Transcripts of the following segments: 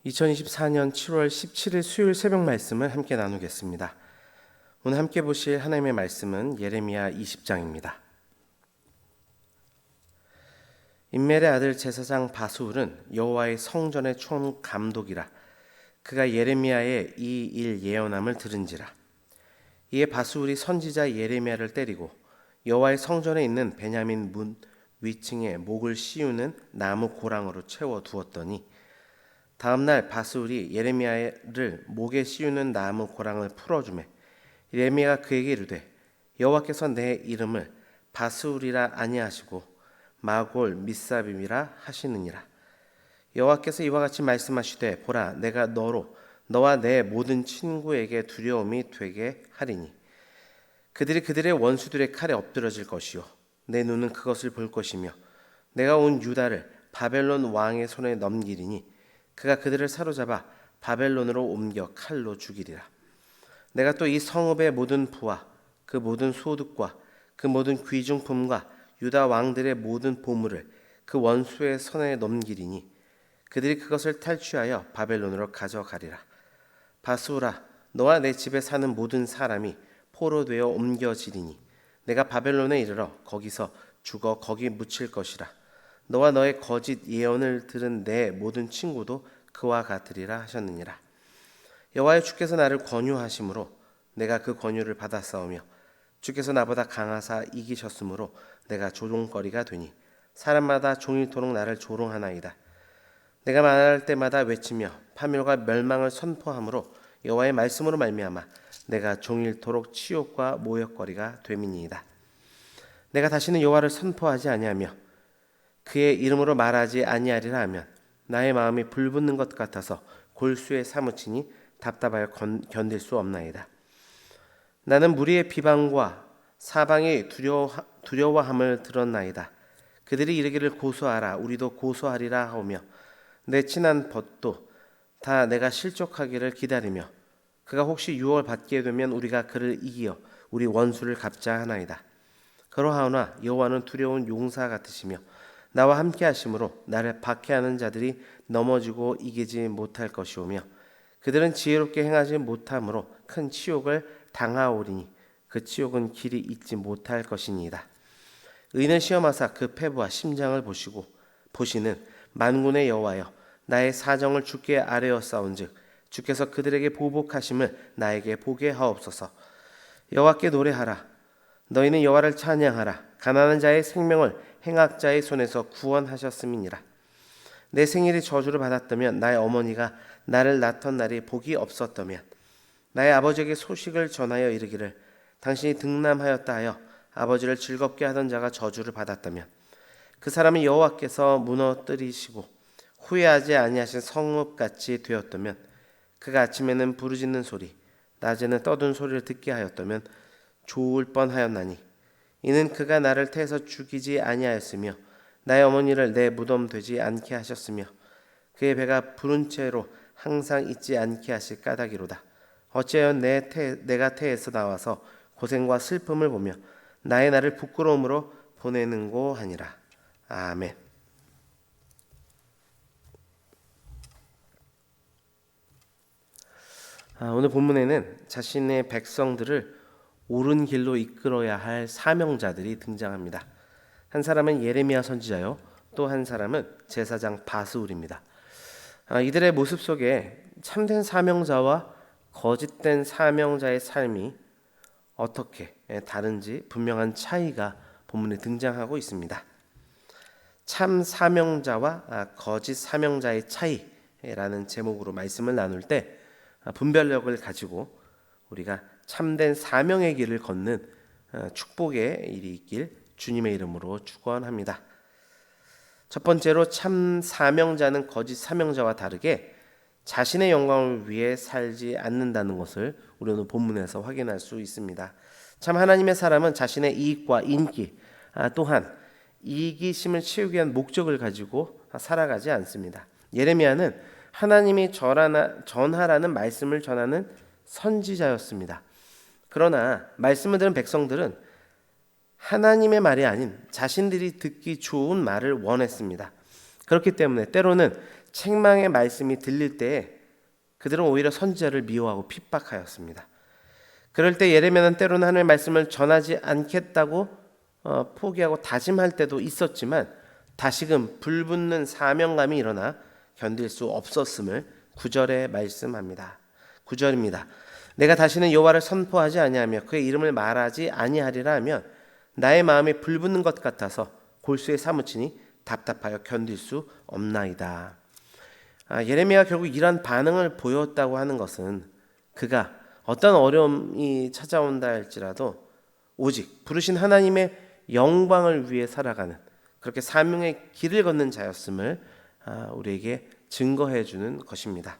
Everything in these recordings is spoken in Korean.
2024년 7월 17일 수요일 새벽 말씀을 함께 나누겠습니다. 오늘 함께 보실 하나님의 말씀은 예레미야 20장입니다. 임멜의 아들 제사장 바스울은 여호와의 성전의 총 감독이라. 그가 예레미야의 이 일 예언함을 들은지라. 이에 바스울이 선지자 예레미야를 때리고 여호와의 성전에 있는 베냐민 문 위층에 목을 씌우는 나무 고랑으로 채워 두었더니 다음날 바스울이 예레미야를 목에 씌우는 나무 고랑을 풀어주매 예레미야가 그에게 이르되 여호와께서 내 이름을 바스울이라 아니하시고 마골 미사빔이라 하시느니라. 여호와께서 이와 같이 말씀하시되 보라 내가 너와 내 모든 친구에게 두려움이 되게 하리니 그들이 그들의 원수들의 칼에 엎드러질 것이요 내 눈은 그것을 볼 것이며 내가 온 유다를 바벨론 왕의 손에 넘기리니 그가 그들을 사로잡아 바벨론으로 옮겨 칼로 죽이리라. 내가 또 이 성읍의 모든 부와 그 모든 소득과 그 모든 귀중품과 유다 왕들의 모든 보물을 그 원수의 손에 넘기리니 그들이 그것을 탈취하여 바벨론으로 가져가리라. 바스울아 너와 내 집에 사는 모든 사람이 포로 되어 옮겨지리니 내가 바벨론에 이르러 거기서 죽어 거기 묻힐 것이라. 너와 너의 거짓 예언을 들은 내 모든 친구도 그와 같으리라 하셨느니라. 여호와의 주께서 나를 권유하심으로 내가 그 권유를 받았사오며 주께서 나보다 강하사 이기셨으므로 내가 조롱거리가 되니 사람마다 종일토록 나를 조롱하나이다. 내가 말할 때마다 외치며 파멸과 멸망을 선포함으로 여호와의 말씀으로 말미암아 내가 종일토록 치욕과 모욕거리가 됨이니이다. 내가 다시는 여호와를 선포하지 아니하며 그의 이름으로 말하지 아니하리라 하면 나의 마음이 불붙는 것 같아서 골수에 사무치니 답답하여 견딜 수 없나이다. 나는 무리의 비방과 사방의 두려워함을 들었나이다. 그들이 이르기를 고소하라 우리도 고소하리라 하오며 내 친한 벗도 다 내가 실족하기를 기다리며 그가 혹시 유혹을 받게 되면 우리가 그를 이기어 우리 원수를 갚자 하나이다. 그러하오나 여호와는 두려운 용사 같으시며 나와 함께 하심으로 나를 박해하는 자들이 넘어지고 이기지 못할 것이오며 그들은 지혜롭게 행하지 못함으로 큰 치욕을 당하오리니 그 치욕은 길이 잊지 못할 것이니이다. 의인을 시험하사 그 패부와 심장을 보시는 만군의 여호와여 나의 사정을 주께 아뢰었사온즉 주께서 그들에게 보복하심을 나에게 보게 하옵소서. 여호와께 노래하라 너희는 여호와를 찬양하라. 가난한 자의 생명을 행악자의 손에서 구원하셨음이니라. 내 생일이 저주를 받았다면 나의 어머니가 나를 낳던 날이 복이 없었다면 나의 아버지에게 소식을 전하여 이르기를 당신이 등남하였다 하여 아버지를 즐겁게 하던 자가 저주를 받았다면 그 사람은 여호와께서 무너뜨리시고 후회하지 아니하신 성읍같이 되었다면 그가 아침에는 부르짖는 소리 낮에는 떠든 소리를 듣게 하였다면 좋을 뻔하였나니 이는 그가 나를 태에서 죽이지 아니하였으며 나의 어머니를 내 무덤 되지 않게 하셨으며 그의 배가 부른 채로 항상 있지 않게 하실 까닭이로다. 어찌하여 내가 태에서 나와서 고생과 슬픔을 보며 나의 날을 부끄러움으로 보내는고 하니라. 아멘. 오늘 본문에는 자신의 백성들을 옳은 길로 이끌어야 할 사명자들이 등장합니다. 한 사람은 예레미야 선지자요, 또 한 사람은 제사장 바스울입니다. 이들의 모습 속에 참된 사명자와 거짓된 사명자의 삶이 어떻게 다른지 분명한 차이가 본문에 등장하고 있습니다. 참 사명자와 거짓 사명자의 차이라는 제목으로 말씀을 나눌 때 분별력을 가지고 우리가 참된 사명의 길을 걷는 축복의 일이 있길 주님의 이름으로 축원합니다. 첫 번째로 참 사명자는 거짓 사명자와 다르게 자신의 영광을 위해 살지 않는다는 것을 우리는 본문에서 확인할 수 있습니다. 참 하나님의 사람은 자신의 이익과 인기 또한 이기심을 채우기 위한 목적을 가지고 살아가지 않습니다. 예레미야는 하나님이 전하라는 말씀을 전하는 선지자였습니다. 그러나 말씀을 들은 백성들은 하나님의 말이 아닌 자신들이 듣기 좋은 말을 원했습니다. 그렇기 때문에 때로는 책망의 말씀이 들릴 때에 그들은 오히려 선지자를 미워하고 핍박하였습니다. 그럴 때 예레미야는 때로는 하나님의 말씀을 전하지 않겠다고 포기하고 다짐할 때도 있었지만 다시금 불붙는 사명감이 일어나 견딜 수 없었음을 9절에 말씀합니다. 9절입니다. 내가 다시는 여호와를 선포하지 아니하며 그의 이름을 말하지 아니하리라 하면 나의 마음이 불붙는 것 같아서 골수에 사무치니 답답하여 견딜 수 없나이다. 예레미야가 결국 이런 반응을 보였다고 하는 것은 그가 어떤 어려움이 찾아온다 할지라도 오직 부르신 하나님의 영광을 위해 살아가는 그렇게 사명의 길을 걷는 자였음을 우리에게 증거해 주는 것입니다.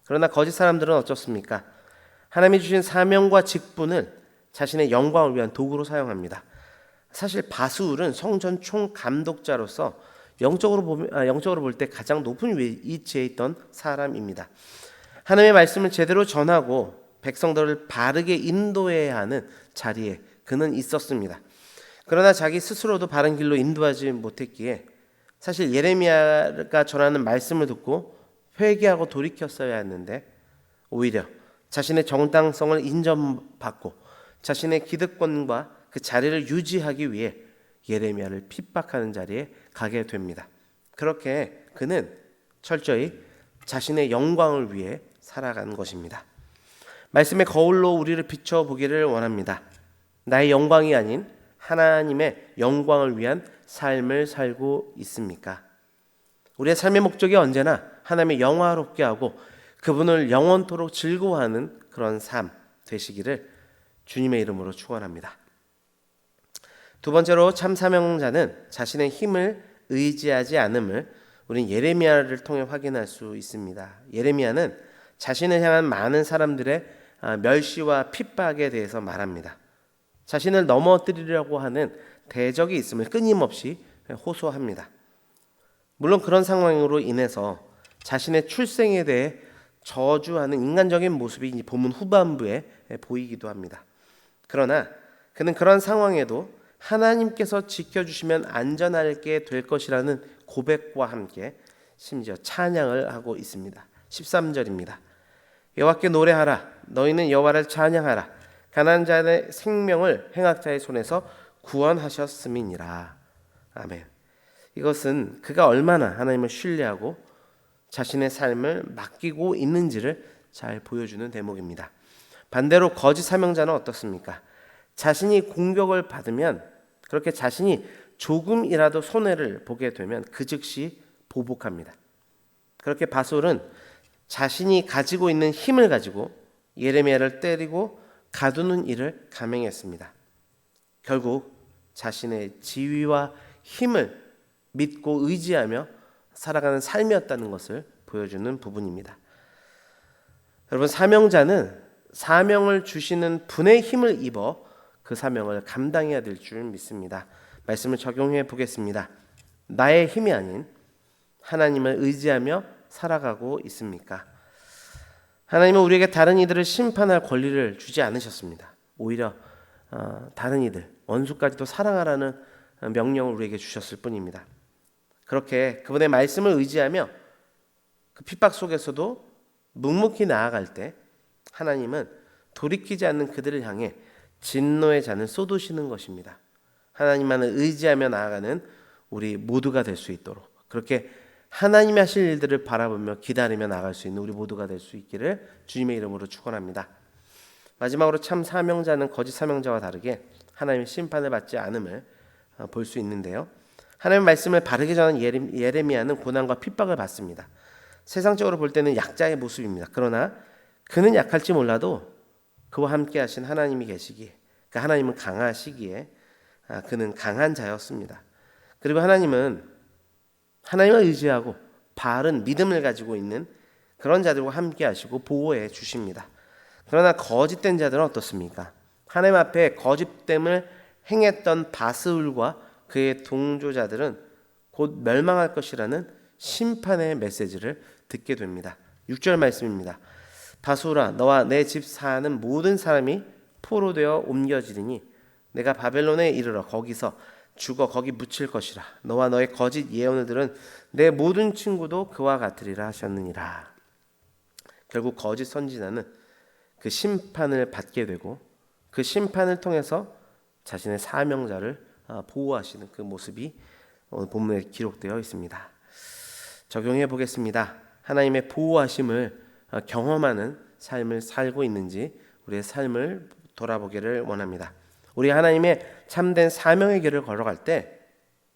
그러나 거짓 사람들은 어떻습니까? 하나님이 주신 사명과 직분을 자신의 영광을 위한 도구로 사용합니다. 사실 바수울은 성전 총감독자로서 영적으로 볼 때 가장 높은 위치에 있던 사람입니다. 하나님의 말씀을 제대로 전하고 백성들을 바르게 인도해야 하는 자리에 그는 있었습니다. 그러나 자기 스스로도 바른 길로 인도하지 못했기에 사실 예레미야가 전하는 말씀을 듣고 회개하고 돌이켰어야 했는데 오히려 자신의 정당성을 인정받고 자신의 기득권과 그 자리를 유지하기 위해 예레미야를 핍박하는 자리에 가게 됩니다. 그렇게 그는 철저히 자신의 영광을 위해 살아간 것입니다. 말씀의 거울로 우리를 비춰보기를 원합니다. 나의 영광이 아닌 하나님의 영광을 위한 삶을 살고 있습니까? 우리의 삶의 목적이 언제나 하나님의 영화롭게 하고 그분을 영원토록 즐거워하는 그런 삶 되시기를 주님의 이름으로 축원합니다. 두 번째로 참 사명자는 자신의 힘을 의지하지 않음을 우리는 예레미야를 통해 확인할 수 있습니다. 예레미야는 자신을 향한 많은 사람들의 멸시와 핍박에 대해서 말합니다. 자신을 넘어뜨리려고 하는 대적이 있음을 끊임없이 호소합니다. 물론 그런 상황으로 인해서 자신의 출생에 대해 저주하는 인간적인 모습이 본문 후반부에 보이기도 합니다. 그러나 그는 그런 상황에도 하나님께서 지켜주시면 안전하게 될 것이라는 고백과 함께 심지어 찬양을 하고 있습니다. 13절입니다. 여호와께 노래하라. 너희는 여호와를 찬양하라. 가난한 자의 생명을 행악자의 손에서 구원하셨음이니라. 아멘. 이것은 그가 얼마나 하나님을 신뢰하고 자신의 삶을 맡기고 있는지를 잘 보여주는 대목입니다. 반대로 거짓 사명자는 어떻습니까? 자신이 공격을 받으면 그렇게 자신이 조금이라도 손해를 보게 되면 그 즉시 보복합니다. 그렇게 바솔은 자신이 가지고 있는 힘을 가지고 예레미야를 때리고 가두는 일을 감행했습니다. 결국 자신의 지위와 힘을 믿고 의지하며 살아가는 삶이었다는 것을 보여주는 부분입니다. 여러분, 사명자는 사명을 주시는 분의 힘을 입어 그 사명을 감당해야 될 줄 믿습니다. 말씀을 적용해 보겠습니다. 나의 힘이 아닌 하나님을 의지하며 살아가고 있습니까? 하나님은 우리에게 다른 이들을 심판할 권리를 주지 않으셨습니다. 오히려 다른 이들, 원수까지도 사랑하라는 명령을 우리에게 주셨을 뿐입니다. 그렇게 그분의 말씀을 의지하며 그 핍박 속에서도 묵묵히 나아갈 때 하나님은 돌이키지 않는 그들을 향해 진노의 잔을 쏟으시는 것입니다. 하나님만을 의지하며 나아가는 우리 모두가 될 수 있도록 그렇게 하나님이 하실 일들을 바라보며 기다리며 나아갈 수 있는 우리 모두가 될 수 있기를 주님의 이름으로 축원합니다. 마지막으로 참 사명자는 거짓 사명자와 다르게 하나님의 심판을 받지 않음을 볼 수 있는데요. 하나님의 말씀을 바르게 전한 예레미야는 고난과 핍박을 받습니다. 세상적으로 볼 때는 약자의 모습입니다. 그러나 그는 약할지 몰라도 그와 함께 하신 하나님이 계시기에 그 하나님은 강하시기에 그는 강한 자였습니다. 그리고 하나님을 의지하고 바른 믿음을 가지고 있는 그런 자들과 함께 하시고 보호해 주십니다. 그러나 거짓된 자들은 어떻습니까? 하나님 앞에 거짓됨을 행했던 바스울과 그의 동조자들은 곧 멸망할 것이라는 심판의 메시지를 듣게 됩니다. 6절 말씀입니다. 바스울아, 너와 내 집 사는 모든 사람이 포로되어 옮겨지리니 내가 바벨론에 이르러 거기서 죽어 거기 묻힐 것이라. 너와 너의 거짓 예언을 들은 내 모든 친구도 그와 같으리라 하셨느니라. 결국 거짓 선지자는 그 심판을 받게 되고 그 심판을 통해서 자신의 사명자를 보호하시는 그 모습이 오늘 본문에 기록되어 있습니다. 적용해 보겠습니다. 하나님의 보호하심을 경험하는 삶을 살고 있는지 우리의 삶을 돌아보기를 원합니다. 우리 하나님의 참된 사명의 길을 걸어갈 때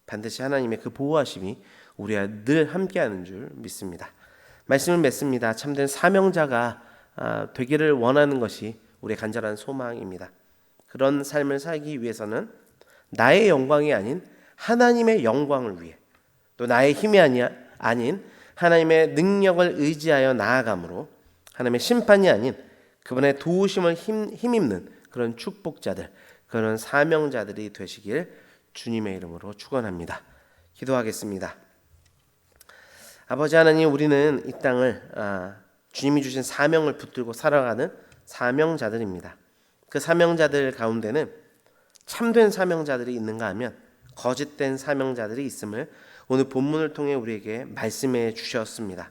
반드시 하나님의 그 보호하심이 우리와 늘 함께하는 줄 믿습니다. 말씀을 맺습니다. 참된 사명자가 되기를 원하는 것이 우리의 간절한 소망입니다. 그런 삶을 살기 위해서는 나의 영광이 아닌 하나님의 영광을 위해, 또 나의 힘이 아닌 하나님의 능력을 의지하여 나아감으로 하나님의 심판이 아닌 그분의 도우심을 힘입는 그런 축복자들, 그런 사명자들이 되시길 주님의 이름으로 축원합니다. 기도하겠습니다. 아버지 하나님, 우리는 이 땅을 주님이 주신 사명을 붙들고 살아가는 사명자들입니다. 그 사명자들 가운데는 참된 사명자들이 있는가 하면 거짓된 사명자들이 있음을 오늘 본문을 통해 우리에게 말씀해 주셨습니다.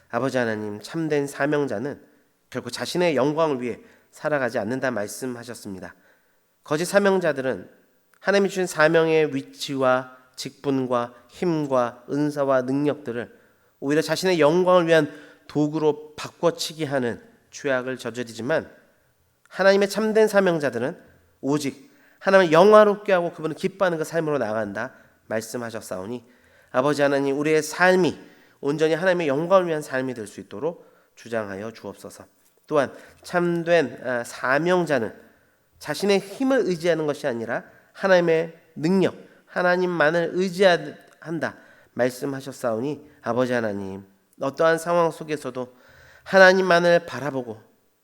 아버지 하나님, 참된 사명자는 결코 자신의 영광을 위해 살아가지 않는다 말씀하셨습니다. 거짓 사명자들은 하나님이 주신 사명의 위치와 직분과 힘과 은사와 능력들을 오히려 자신의 영광을 위한 도구로 바꿔치기 하는 죄악을 저지르지만, 하나님의 참된 사명자들은 오직 하나님을 영화롭게 하고 그분을 기뻐하는 그 삶으로 나아간다 말씀하셨사오니, 아버지 하나님, 우리의 삶이 온전히 하나님의 영광을 위한 삶이 될 수 있도록 주장하여 주옵소서. 또한 참된 사명자는 자신의 힘을 의지하는 것이 아니라 하나님의 능력, 하나님만을 의지한다 말씀하셨사오니, 아버지 하나님, 어떠한 상황 속에서도 하나님만을 바라보고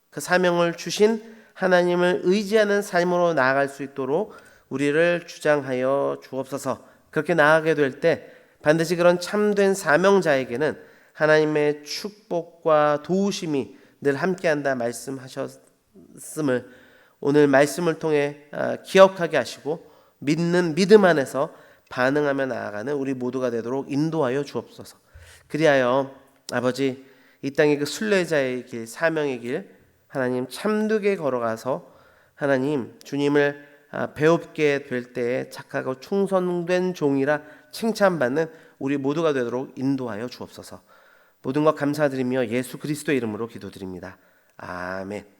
그 사명을 주신 하나님을 의지하는 삶으로 나아갈 수 있도록 우리를 주장하여 주옵소서. 그렇게 나아가게 될 때 반드시 그런 참된 사명자에게는 하나님의 축복과 도우심이 늘 함께한다 말씀하셨음을 오늘 말씀을 통해 기억하게 하시고 믿는 믿음 안에서 반응하며 나아가는 우리 모두가 되도록 인도하여 주옵소서. 그리하여 아버지, 이 땅의 그 순례자의 길, 사명의 길 하나님 참되게 걸어가서 하나님 주님을 배웁게 될 때에 착하고 충성된 종이라 칭찬받는 우리 모두가 되도록 인도하여 주옵소서. 모든 것 감사드리며 예수 그리스도의 이름으로 기도드립니다. 아멘.